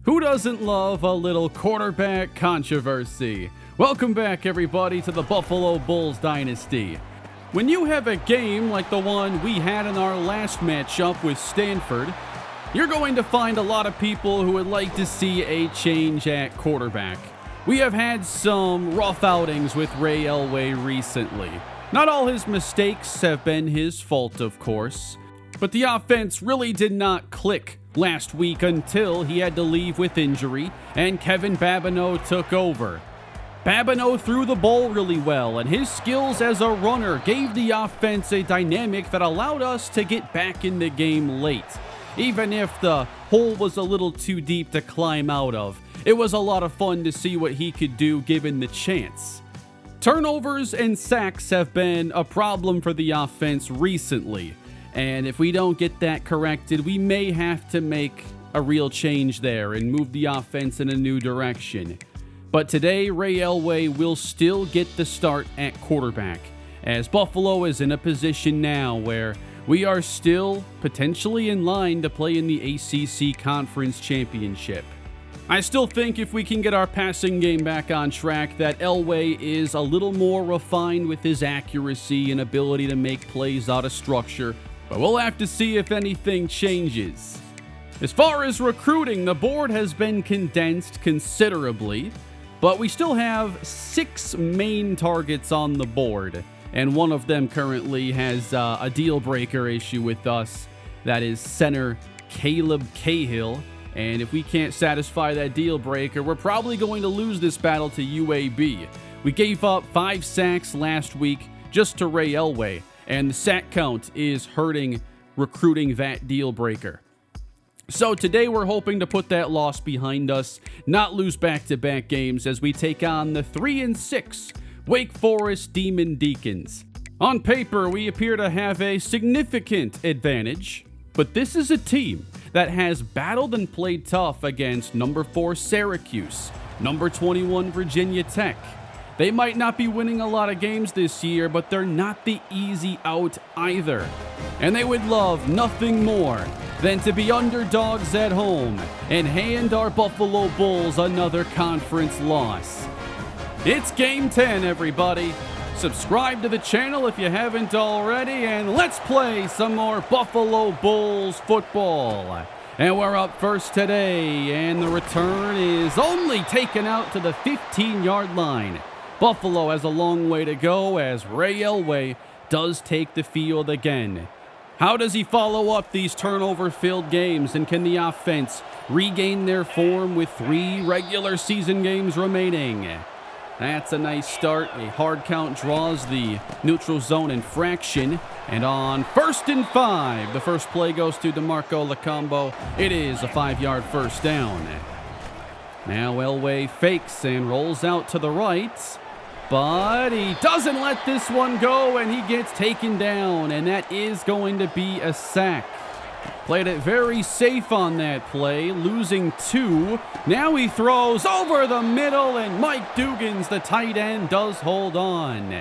Who doesn't love a little quarterback controversy? Welcome back, everybody, to the Buffalo Bulls Dynasty. When you have a game like the one we had in our last matchup with Stanford, you're going to find a lot of people who would like to see a change at quarterback. We have had some rough outings with Ray Elway recently. Not all his mistakes have been his fault, of course, but the offense really did not click last week until he had to leave with injury and Kevin Babineau took over. Babineau threw the ball really well, and his skills as a runner gave the offense a dynamic that allowed us to get back in the game late. Even if the hole was a little too deep to climb out of, it was a lot of fun to see what he could do given the chance. Turnovers and sacks have been a problem for the offense recently, and if we don't get that corrected, we may have to make a real change there and move the offense in a new direction. But today, Ray Elway will still get the start at quarterback, as Buffalo is in a position now where we are still potentially in line to play in the ACC Conference Championship. I still think if we can get our passing game back on track, that Elway is a little more refined with his accuracy and ability to make plays out of structure, but we'll have to see if anything changes. As far as recruiting, the board has been condensed considerably, but we still have 6 main targets on the board, and one of them currently has a deal-breaker issue with us. That is center Caleb Cahill, and if we can't satisfy that deal-breaker, we're probably going to lose this battle to UAB. We gave up 5 sacks last week just to Ray Elway, and the sack count is hurting recruiting that deal-breaker. So today we're hoping to put that loss behind us, not lose back-to-back games as we take on the 3-6 Wake Forest Demon Deacons. On paper, we appear to have a significant advantage, but this is a team that has battled and played tough against number 4 Syracuse, number 21 Virginia Tech. They might not be winning a lot of games this year, but they're not the easy out either. And they would love nothing more than to be underdogs at home and hand our Buffalo Bulls another conference loss. It's Game 10, everybody. Subscribe to the channel if you haven't already, and let's play some more Buffalo Bulls football. And we're up first today, and the return is only taken out to the 15-yard line. Buffalo has a long way to go as Ray Elway does take the field again. How does he follow up these turnover-filled games, and can the offense regain their form with 3 regular season games remaining? That's a nice start. A hard count draws the neutral zone infraction. And on 1st and 5, the first play goes to DeMarco Lacombo. It is a 5-yard first down. Now Elway fakes and rolls out to the right, but he doesn't let this one go, and he gets taken down, and that is going to be a sack. Played it very safe on that play, losing 2. Now he throws over the middle, and Mike Dugans, the tight end, does hold on.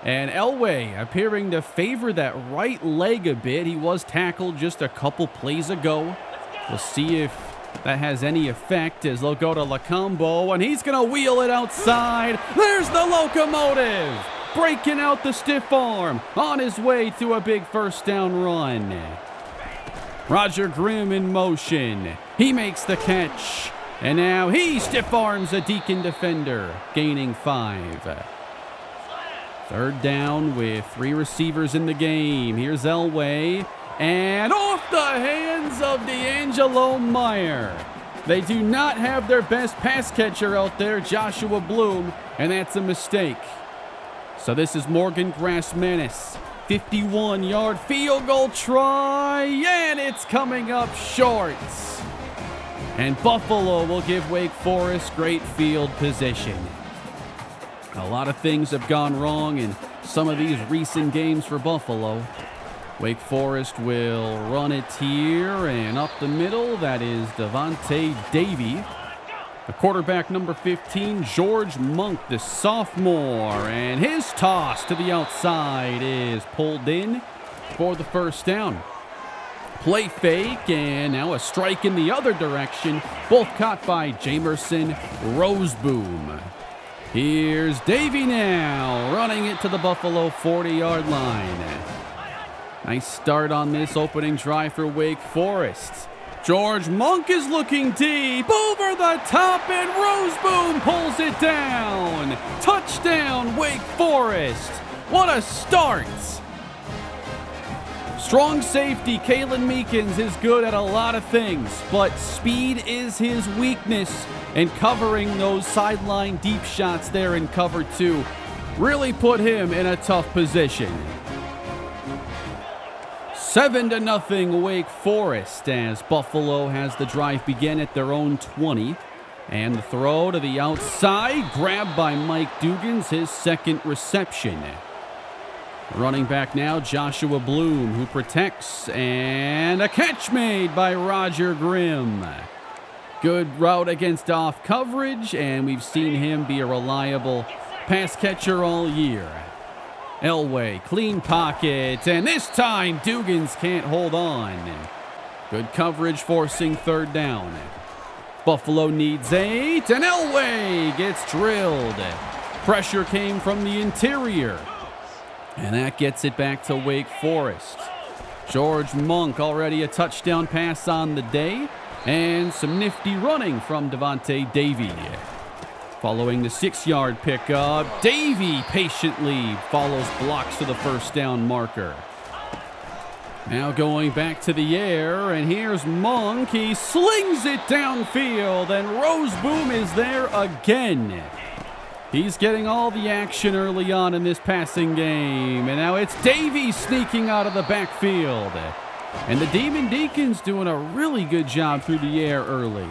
And Elway appearing to favor that right leg a bit. He was tackled just a couple plays ago. We'll see if that has any effect as they'll go to Lacombo, and he's going to wheel it outside. There's the locomotive, breaking out the stiff arm on his way to a big first down run. Roger Grimm in motion. He makes the catch, and now he stiff arms a Deacon defender, gaining 5. Third down with 3 receivers in the game. Here's Elway. And off the hands of D'Angelo Meyer. They do not have their best pass catcher out there, Joshua Bloom, and that's a mistake. So this is Morgan Grassmanis. 51-yard field goal try, and it's coming up short. And Buffalo will give Wake Forest great field position. A lot of things have gone wrong in some of these recent games for Buffalo. Wake Forest will run it here and up the middle. That is Devontae Davey. The quarterback, number 15, George Monk, the sophomore. And his toss to the outside is pulled in for the first down. Play fake, and now a strike in the other direction, both caught by Jamerson Roseboom. Here's Davey now, running it to the Buffalo 40-yard line. Nice start on this opening drive for Wake Forest. George Monk is looking deep, over the top, and Roseboom pulls it down. Touchdown, Wake Forest. What a start. Strong safety, Kalen Meekins is good at a lot of things, but speed is his weakness, and covering those sideline deep shots there in cover 2 really put him in a tough position. 7-0 Wake Forest as Buffalo has the drive begin at their own 20. And the throw to the outside, grabbed by Mike Dugans, his second reception. Running back now, Joshua Bloom, who protects, and a catch made by Roger Grimm. Good route against off coverage, and we've seen him be a reliable pass catcher all year. Elway, clean pocket, and this time Dugans can't hold on. Good coverage forcing third down. Buffalo needs 8, and Elway gets drilled. Pressure came from the interior, and that gets it back to Wake Forest. George Monk already a touchdown pass on the day, and some nifty running from Devontae Davey. Following the 6-yard pickup, Davey patiently follows blocks to the first down marker. Now going back to the air, and here's Monk. He slings it downfield, and Roseboom is there again. He's getting all the action early on in this passing game, and now it's Davey sneaking out of the backfield. And the Demon Deacons doing a really good job through the air early.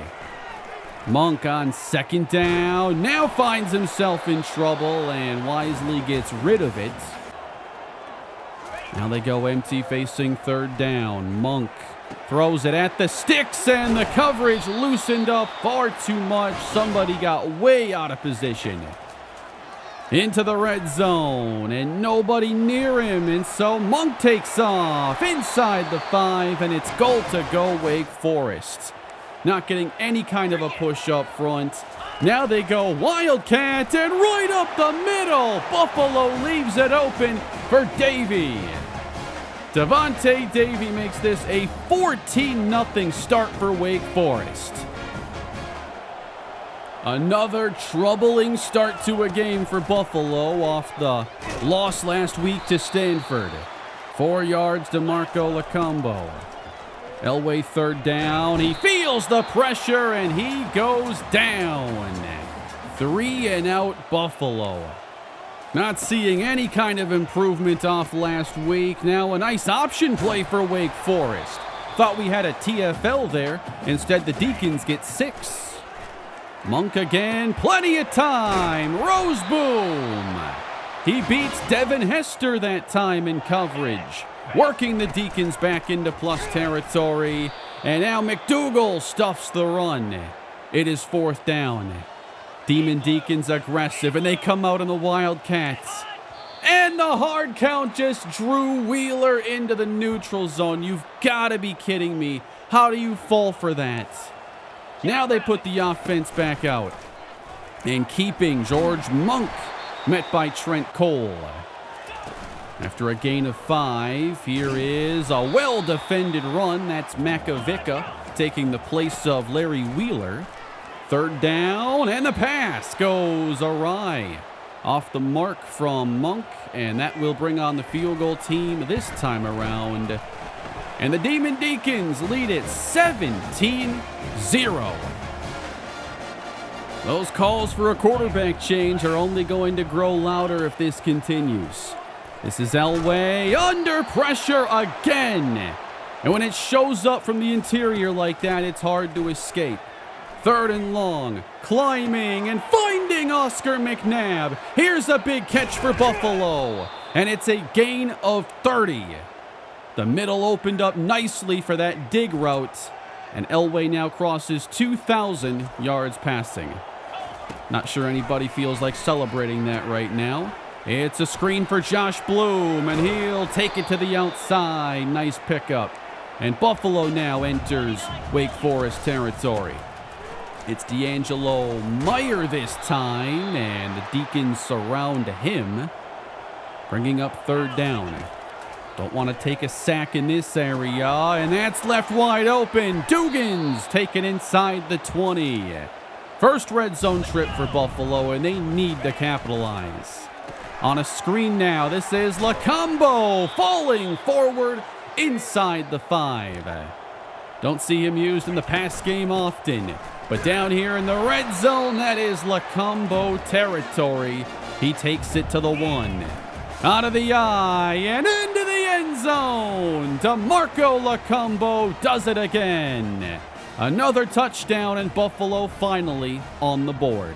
Monk on second down, now finds himself in trouble and wisely gets rid of it. Now they go empty facing third down. Monk throws it at the sticks, and the coverage loosened up far too much. Somebody got way out of position. Into the red zone, and nobody near him, and so Monk takes off inside the 5, and it's goal to go Wake Forest. Not getting any kind of a push up front. Now they go Wildcat, and right up the middle, Buffalo leaves it open for Davey. Devontae Davey makes this a 14-0 start for Wake Forest. Another troubling start to a game for Buffalo off the loss last week to Stanford. 4 yards to Marco Lacombo. Elway third down. He feels the pressure, and he goes down. 3 and out Buffalo. Not seeing any kind of improvement off last week. Now a nice option play for Wake Forest. Thought we had a TFL there. Instead, the Deacons get 6. Monk again. Plenty of time. Roseboom. He beats Devin Hester that time in coverage. Working the Deacons back into plus territory. And now McDougal stuffs the run. It is fourth down. Demon Deacons aggressive, and they come out in the Wildcats. And the hard count just drew Wheeler into the neutral zone. You've got to be kidding me. How do you fall for that? Now they put the offense back out. And keeping George Monk, met by Trent Cole. After a gain of 5, here is a well-defended run. That's Makovica taking the place of Larry Wheeler. Third down, and the pass goes awry. Off the mark from Monk, and that will bring on the field goal team this time around. And the Demon Deacons lead it 17-0. Those calls for a quarterback change are only going to grow louder if this continues. This is Elway under pressure again. And when it shows up from the interior like that, it's hard to escape. Third and long, climbing and finding Oscar McNabb. Here's a big catch for Buffalo, and it's a gain of 30. The middle opened up nicely for that dig route, and Elway now crosses 2,000 yards passing. Not sure anybody feels like celebrating that right now. It's a screen for Josh Bloom, and he'll take it to the outside. Nice pickup. And Buffalo now enters Wake Forest territory. It's D'Angelo Meyer this time, and the Deacons surround him, bringing up third down. Don't want to take a sack in this area, and that's left wide open. Dugan's taken inside the 20. First red zone trip for Buffalo, and they need to capitalize. On a screen now, this is Lacombo falling forward inside the 5. Don't see him used in the pass game often, but down here in the red zone, that is Lacombo territory. He takes it to the 1. Out of the eye and into the end zone. DeMarco Lacombo does it again. Another touchdown, and Buffalo finally on the board.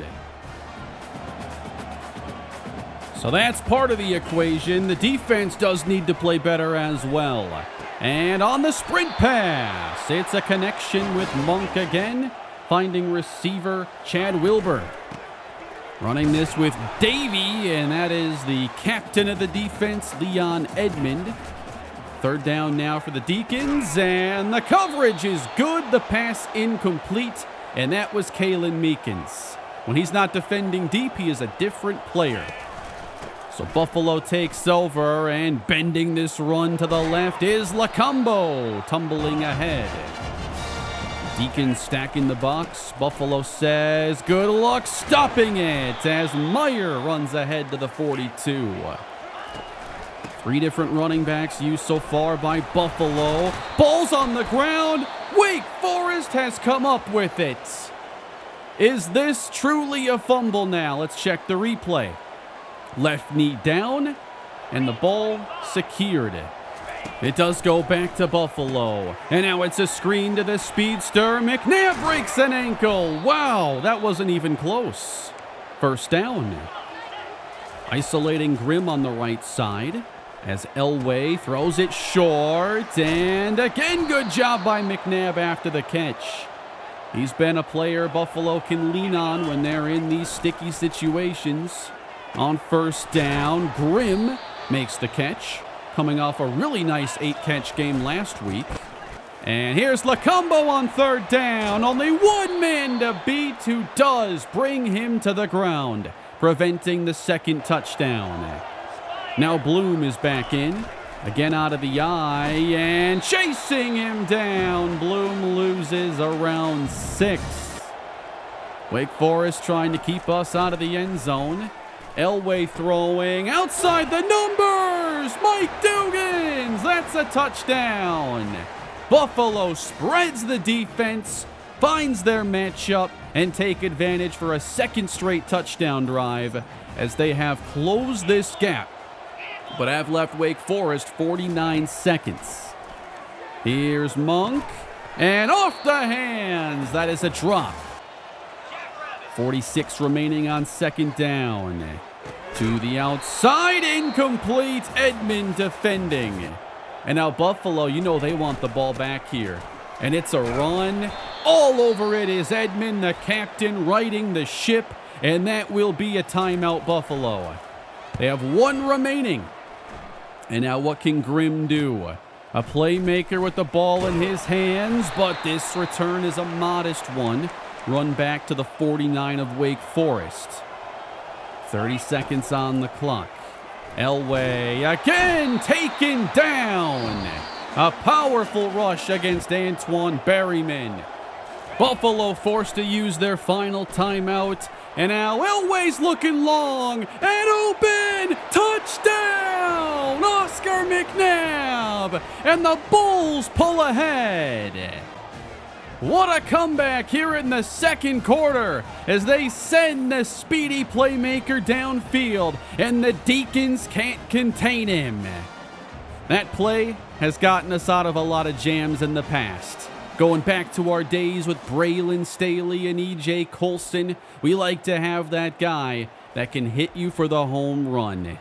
So that's part of the equation. The defense does need to play better as well. And on the sprint pass, it's a connection with Monk again, finding receiver Chad Wilbur. Running this with Davey, and that is the captain of the defense, Leon Edmond. Third down now for the Deacons, and the coverage is good. The pass incomplete, and that was Kalen Meekins. When he's not defending deep, he is a different player. So Buffalo takes over, and bending this run to the left is Lacombo, tumbling ahead. Deacons stacking the box. Buffalo says, good luck stopping it as Meyer runs ahead to the 42. 3 different running backs used so far by Buffalo. Ball's on the ground. Wake Forest has come up with it. Is this truly a fumble now? Let's check the replay. Left knee down, and the ball secured. It does go back to Buffalo. And now it's a screen to the speedster. McNabb breaks an ankle. Wow, that wasn't even close. First down. Isolating Grimm on the right side as Elway throws it short. And again, good job by McNabb after the catch. He's been a player Buffalo can lean on when they're in these sticky situations. On first down, Grimm makes the catch, coming off a really nice 8-catch game last week. And here's Lacombo on third down. Only one man to beat who does bring him to the ground, preventing the second touchdown. Now Bloom is back in, again out of the eye, and chasing him down. Bloom loses around 6. Wake Forest trying to keep us out of the end zone. Elway throwing outside the numbers. Mike Dugans, that's a touchdown. Buffalo spreads the defense, finds their matchup, and take advantage for a second straight touchdown drive as they have closed this gap, but have left Wake Forest 49 seconds. Here's Monk, and off the hands. That is a drop. 46 remaining on second down. To the outside, incomplete. Edmond defending. And now Buffalo, you know they want the ball back here. And it's a run. All over it is Edmond, the captain, righting the ship. And that will be a timeout, Buffalo. They have 1 remaining. And now what can Grimm do? A playmaker with the ball in his hands, but this return is a modest one. Run back to the 49 of Wake Forest. 30 seconds on the clock. Elway again taken down. A powerful rush against Antoine Berryman. Buffalo forced to use their final timeout. And now Elway's looking long and open. Touchdown! Oscar McNabb. And the Bulls pull ahead. What a comeback here in the second quarter as they send the speedy playmaker downfield and the Deacons can't contain him. That play has gotten us out of a lot of jams in the past. Going back to our days with Braylon Staley and E.J. Colson, we like to have that guy that can hit you for the home run.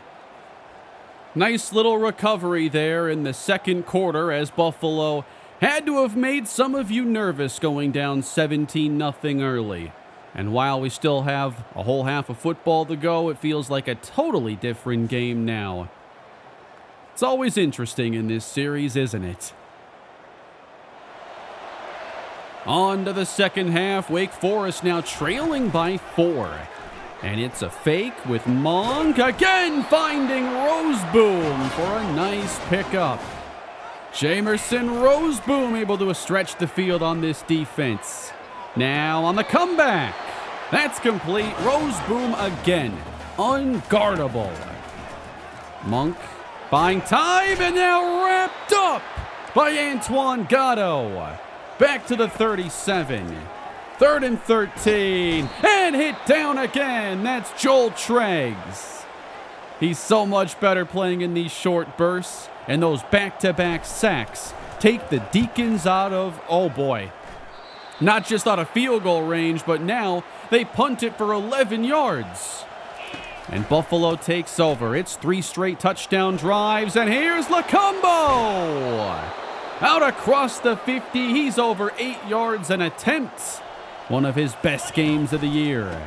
Nice little recovery there in the second quarter as Buffalo had to have made some of you nervous going down 17-0 early. And while we still have a whole half of football to go, it feels like a totally different game now. It's always interesting in this series, isn't it? On to the second half. Wake Forest now trailing by 4. And it's a fake with Monk again finding Roseboom for a nice pickup. Jamerson Roseboom able to stretch the field on this defense. Now on the comeback. That's complete. Roseboom again. Unguardable. Monk buying time and now wrapped up by Antoine Gatto. Back to the 37. 3rd and 13. And hit down again. That's Joel Treggs. He's so much better playing in these short bursts. And those back-to-back sacks take the Deacons out of, oh boy, not just out of field goal range, but now they punt it for 11 yards. And Buffalo takes over. It's 3 straight touchdown drives, and here's Lacombo. Out across the 50, he's over 8 yards an attempt. One of his best games of the year.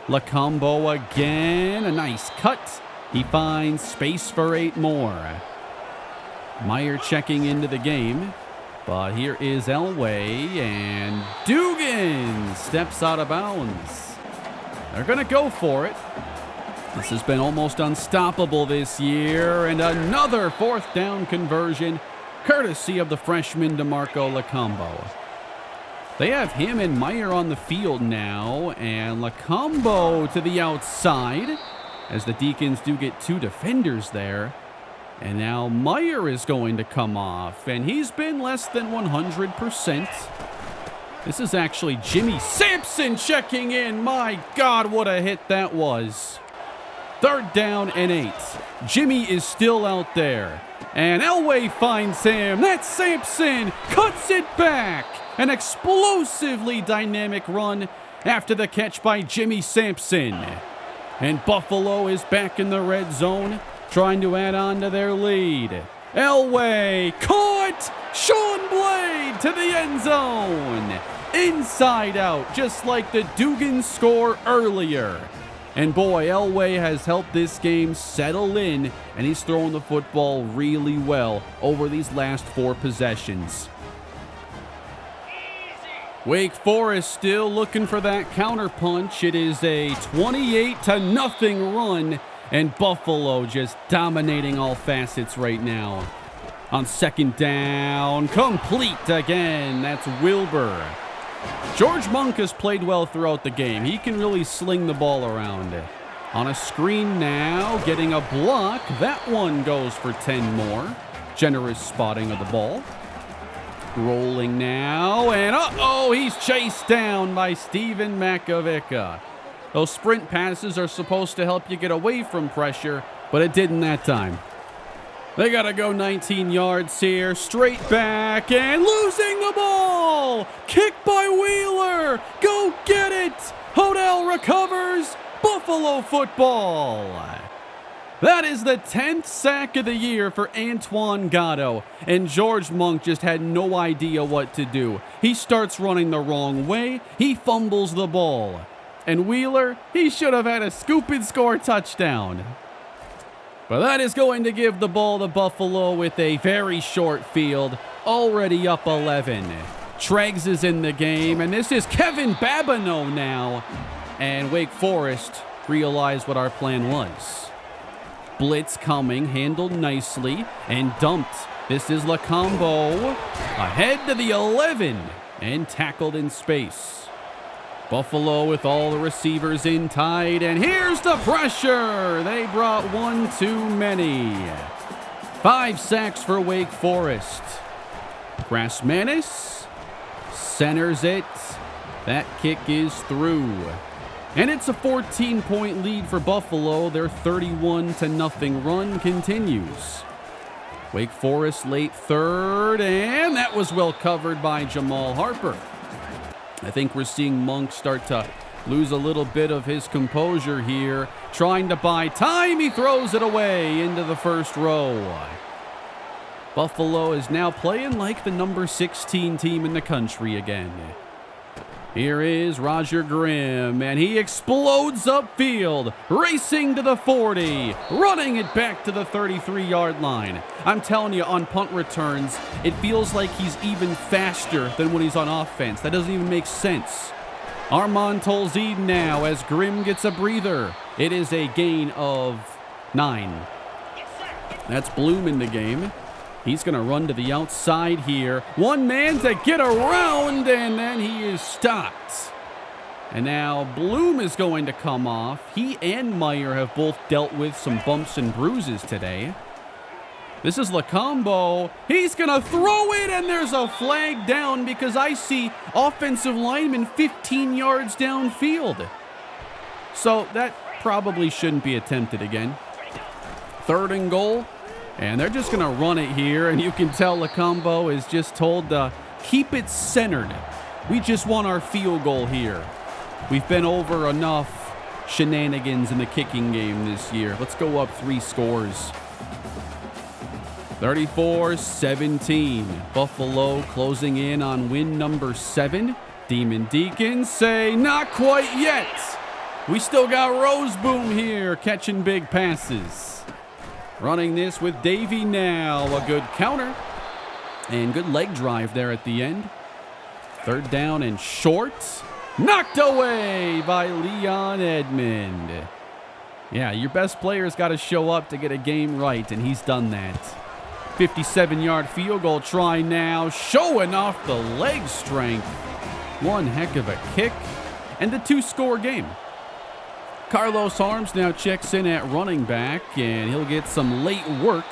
Lacombo again, a nice cut. He finds space for 8 more. Meyer checking into the game, but here is Elway, and Dugan steps out of bounds. They're going to go for it. This has been almost unstoppable this year, and another 4th down conversion, courtesy of the freshman DeMarco Lacombo. They have him and Meyer on the field now, and Lacombo to the outside, as the Deacons do get 2 defenders there. And now Meyer is going to come off, and he's been less than 100%. This is actually Jimmy Sampson checking in. My God, what a hit that was. 3rd down and 8. Jimmy is still out there, and Elway finds him. That's Sampson, cuts it back. An explosively dynamic run after the catch by Jimmy Sampson. And Buffalo is back in the red zone, trying to add on to their lead. Elway caught! Sean Blade to the end zone. Inside out, just like the Dugan score earlier. And boy, Elway has helped this game settle in, and he's throwing the football really well over these last 4 possessions. Wake Forest still looking for that counterpunch. It is a 28-0 run. And Buffalo just dominating all facets right now. On 2nd down, complete again. That's Wilbur. George Monk has played well throughout the game. He can really sling the ball around. On a screen now, getting a block. That one goes for 10 more. Generous spotting of the ball. Rolling now, and uh-oh, he's chased down by Steven Makovica. Those sprint passes are supposed to help you get away from pressure, but it didn't that time. They got to go 19 yards here, straight back, and losing the ball! Kicked by Wheeler! Go get it! Hodel recovers! Buffalo football! That is the 10th sack of the year for Antoine Gatto, and George Monk just had no idea what to do. He starts running the wrong way, he fumbles the ball. And Wheeler, he should have had a scoop and score touchdown. But that is going to give the ball to Buffalo with a very short field, already up 11. Treggs is in the game, and this is Kevin Babineau now. And Wake Forest realized what our plan was. Blitz coming, handled nicely, and dumped. This is Lacombo, ahead to the 11, and tackled in space. Buffalo with all the receivers in tight, and here's the pressure. They brought 1 too many. 5 sacks for Wake Forest. Grassmanis centers it. That kick is through. And it's a 14-point lead for Buffalo. Their 31-0 run continues. Wake Forest late 3rd, and that was well covered by Jamal Harper. I think we're seeing Monk start to lose a little bit of his composure here. Trying to buy time, he throws it away into the first row. Buffalo is now playing like the number 16 team in the country again. Here is Roger Grimm, and he explodes upfield, racing to the 40, running it back to the 33-yard line. I'm telling you, on punt returns, it feels like he's even faster than when he's on offense. That doesn't even make sense. Armand Tolzien now as Grimm gets a breather. It is a gain of 9. That's Bloom in the game. He's going to run to the outside here. One man to get around, and then he is stopped. And now Bloom is going to come off. He and Meyer have both dealt with some bumps and bruises today. This is Lacombo. He's going to throw it, and there's a flag down because I see offensive lineman 15 yards downfield. So that probably shouldn't be attempted again. 3rd and goal. And they're just going to run it here, and you can tell Lacombo is just told to keep it centered. We just want our field goal here. We've been over enough shenanigans in the kicking game this year. Let's go up 3 scores. 34-17. Buffalo closing in on win number 7. Demon Deacons say not quite yet. We still got Roseboom here catching big passes. Running this with Davey now. A good counter. And good leg drive there at the end. 3rd down and short. Knocked away by Leon Edmond. Yeah, your best player's got to show up to get a game right, and he's done that. 57-yard field goal try now. Showing off the leg strength. One heck of a kick. And the 2-score game. Carlos Harms now checks in at running back, and he'll get some late work.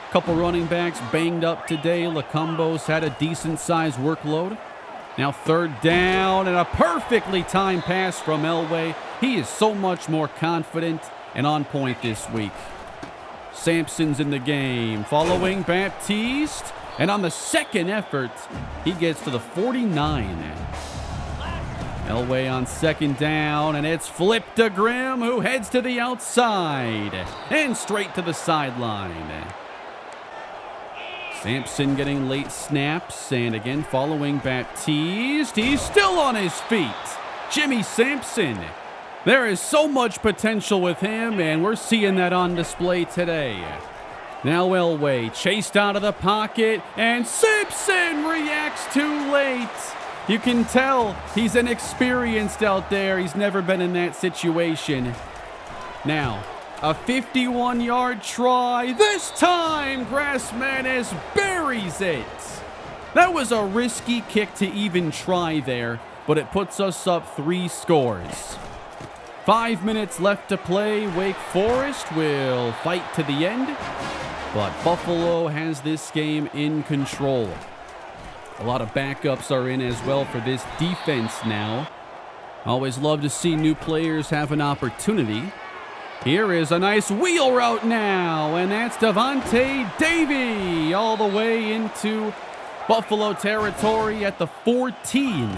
Couple running backs banged up today. Lacombo's had a decent-sized workload. Now 3rd down, and a perfectly timed pass from Elway. He is so much more confident and on point this week. Sampson's in the game, following Baptiste. And on the second effort, he gets to the 49. Elway on 2nd down, and it's flipped to Grimm, who heads to the outside and straight to the sideline. Sampson getting late snaps, and again following Baptiste. He's still on his feet. Jimmy Sampson. There is so much potential with him, and we're seeing that on display today. Now Elway chased out of the pocket, and Sampson reacts too late. You can tell he's inexperienced out there. He's never been in that situation. Now, a 51-yard try. This time, Grassmanis buries it. That was a risky kick to even try there, but it puts us up 3 scores. 5 minutes left to play. Wake Forest will fight to the end, but Buffalo has this game in control. A lot of backups are in as well for this defense now. Always love to see new players have an opportunity. Here is a nice wheel route now, and that's Devontae Davey all the way into Buffalo territory at the 14.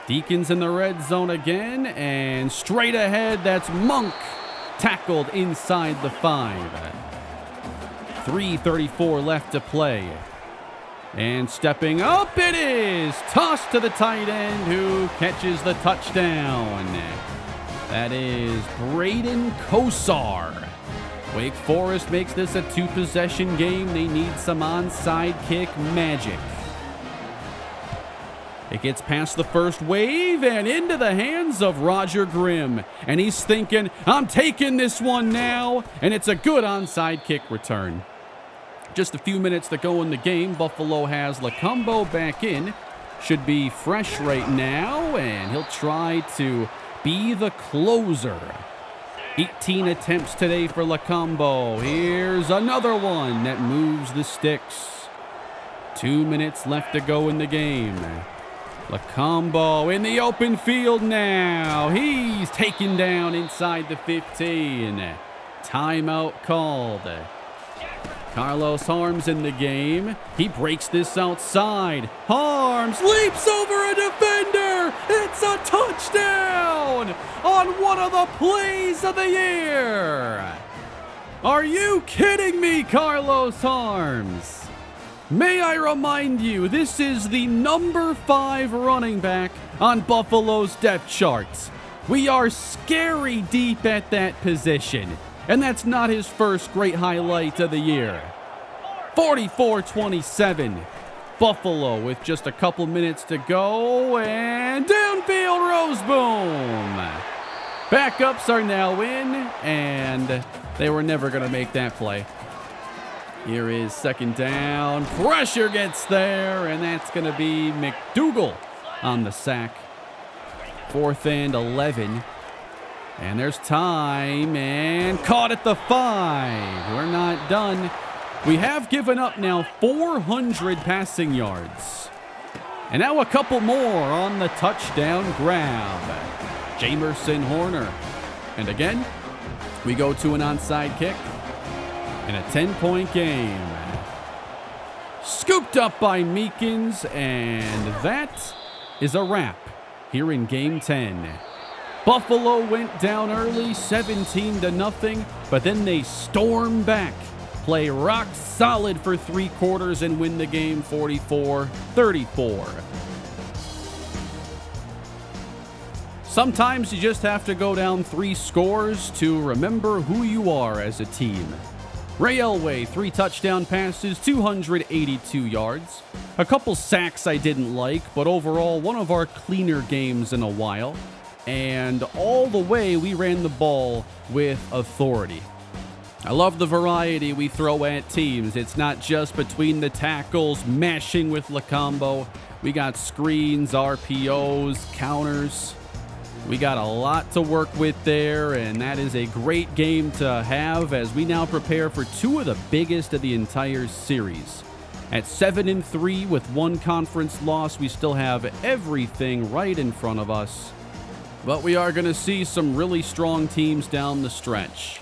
Deacons in the red zone again, and straight ahead, that's Monk tackled inside the 5. 3:34 left to play. And stepping up, it is tossed to the tight end who catches the touchdown. That is Braden Kosar. Wake Forest makes this a 2-possession game. They need some onside kick magic. It gets past the first wave and into the hands of Roger Grimm. And he's thinking, I'm taking this one now. And it's a good onside kick return. Just a few minutes to go in the game. Buffalo has Lacombo back in. Should be fresh right now, and he'll try to be the closer. 18 attempts today for Lacombo. Here's another one that moves the sticks. 2 minutes left to go in the game. Lacombo in the open field now. He's taken down inside the 15. Timeout called. Carlos Harms in the game. He breaks this outside. Harms leaps over a defender. It's a touchdown on one of the plays of the year. Are you kidding me, Carlos Harms? May I remind you, this is the number 5 running back on Buffalo's depth charts. We are scary deep at that position, and that's not his first great highlight of the year. 44-27. Buffalo with just a couple minutes to go, and downfield Roseboom. Backups are now in, and they were never going to make that play. Here is second down. Pressure gets there, and that's going to be McDougal on the sack. 4th and 11. And there's time, and caught at the 5. We're not done. We have given up now 400 passing yards. And now a couple more on the touchdown grab. Jamerson Horner. And again, we go to an onside kick. In a 10-point game. Scooped up by Meekins, and that is a wrap here in Game 10. Buffalo went down early, 17-0, but then they storm back, play rock solid for 3 quarters, and win the game 44-34. Sometimes you just have to go down 3 scores to remember who you are as a team. Ray Elway, 3 touchdown passes, 282 yards. A couple sacks I didn't like, but overall one of our cleaner games in a while. And all the way we ran the ball with authority. I love the variety we throw at teams. It's not just between the tackles, mashing with Lacombo. We got screens, RPOs, counters. We got a lot to work with there, and that is a great game to have as we now prepare for 2 of the biggest of the entire series. At 7-3 with 1 conference loss, we still have everything right in front of us. But we are going to see some really strong teams down the stretch.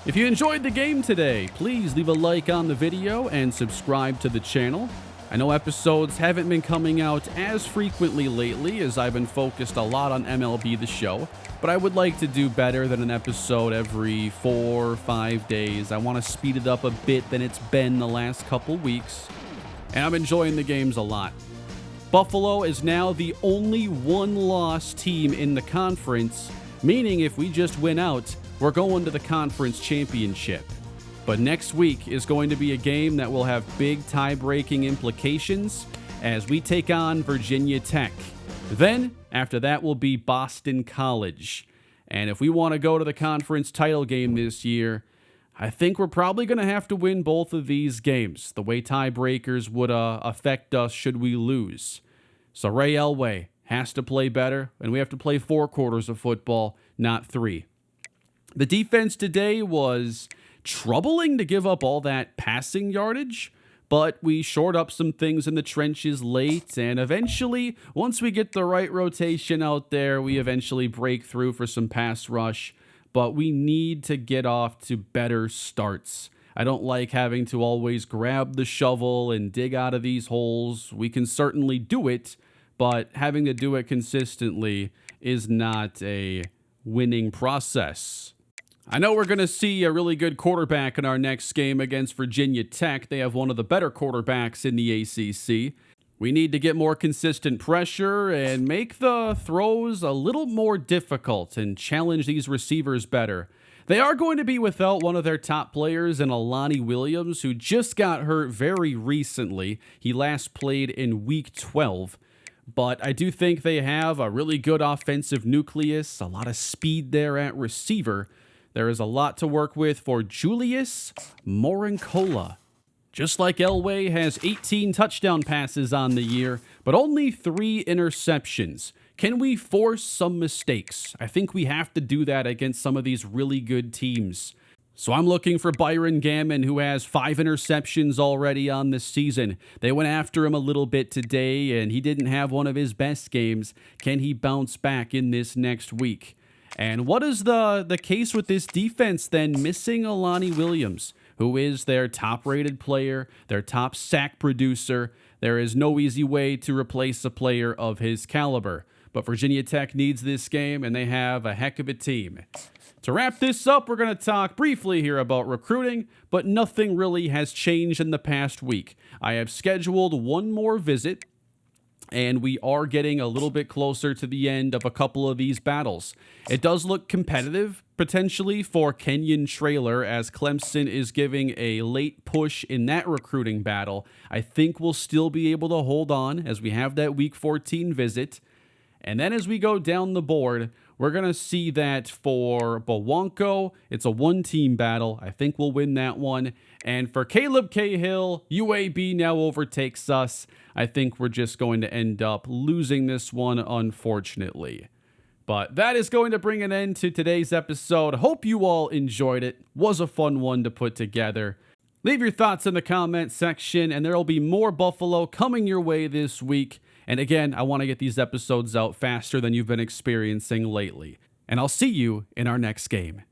If you enjoyed the game today, please leave a like on the video and subscribe to the channel. I know episodes haven't been coming out as frequently lately as I've been focused a lot on MLB The Show, but I would like to do better than an episode every 4 or 5 days. I want to speed it up a bit than it's been the last couple weeks, and I'm enjoying the games a lot. Buffalo is now the only 1-loss team in the conference, meaning if we just win out, we're going to the conference championship. But next week is going to be a game that will have big tie-breaking implications as we take on Virginia Tech. Then, after that will be Boston College. And if we want to go to the conference title game this year, I think we're probably going to have to win both of these games, the way tiebreakers would affect us should we lose. So Ray Elway has to play better, and we have to play 4 quarters of football, not 3. The defense today was troubling to give up all that passing yardage, but we shored up some things in the trenches late, and eventually, once we get the right rotation out there, we eventually break through for some pass rush, but we need to get off to better starts. I don't like having to always grab the shovel and dig out of these holes. We can certainly do it, but having to do it consistently is not a winning process. I know we're going to see a really good quarterback in our next game against Virginia Tech. They have one of the better quarterbacks in the ACC. We need to get more consistent pressure and make the throws a little more difficult and challenge these receivers better. They are going to be without one of their top players in Alani Williams, who just got hurt very recently. He last played in Week 12. But I do think they have a really good offensive nucleus, a lot of speed there at receiver. There is a lot to work with for Julius Morincola. Just like Elway has 18 touchdown passes on the year, but only 3 interceptions. Can we force some mistakes? I think we have to do that against some of these really good teams. So I'm looking for Byron Gammon, who has 5 interceptions already on this season. They went after him a little bit today, and he didn't have one of his best games. Can he bounce back in this next week? And what is the case with this defense then, missing Alani Williams, who is their top-rated player, their top sack producer? There is no easy way to replace a player of his caliber. but Virginia Tech needs this game, and they have a heck of a team. To wrap this up, we're going to talk briefly here about recruiting, but nothing really has changed in the past week. I have scheduled one more visit, and we are getting a little bit closer to the end of a couple of these battles. It does look competitive, potentially, for Kenyon Traylor, as Clemson is giving a late push in that recruiting battle. I think we'll still be able to hold on as we have that Week 14 visit. And then as we go down the board, we're going to see that for Bowanko, it's a one-team battle. I think we'll win that one. And for Caleb Cahill, UAB now overtakes us. I think we're just going to end up losing this one, unfortunately. But that is going to bring an end to today's episode. Hope you all enjoyed it. Was a fun one to put together. Leave your thoughts in the comment section, and there will be more Buffalo coming your way this week. And again, I want to get these episodes out faster than you've been experiencing lately. And I'll see you in our next game.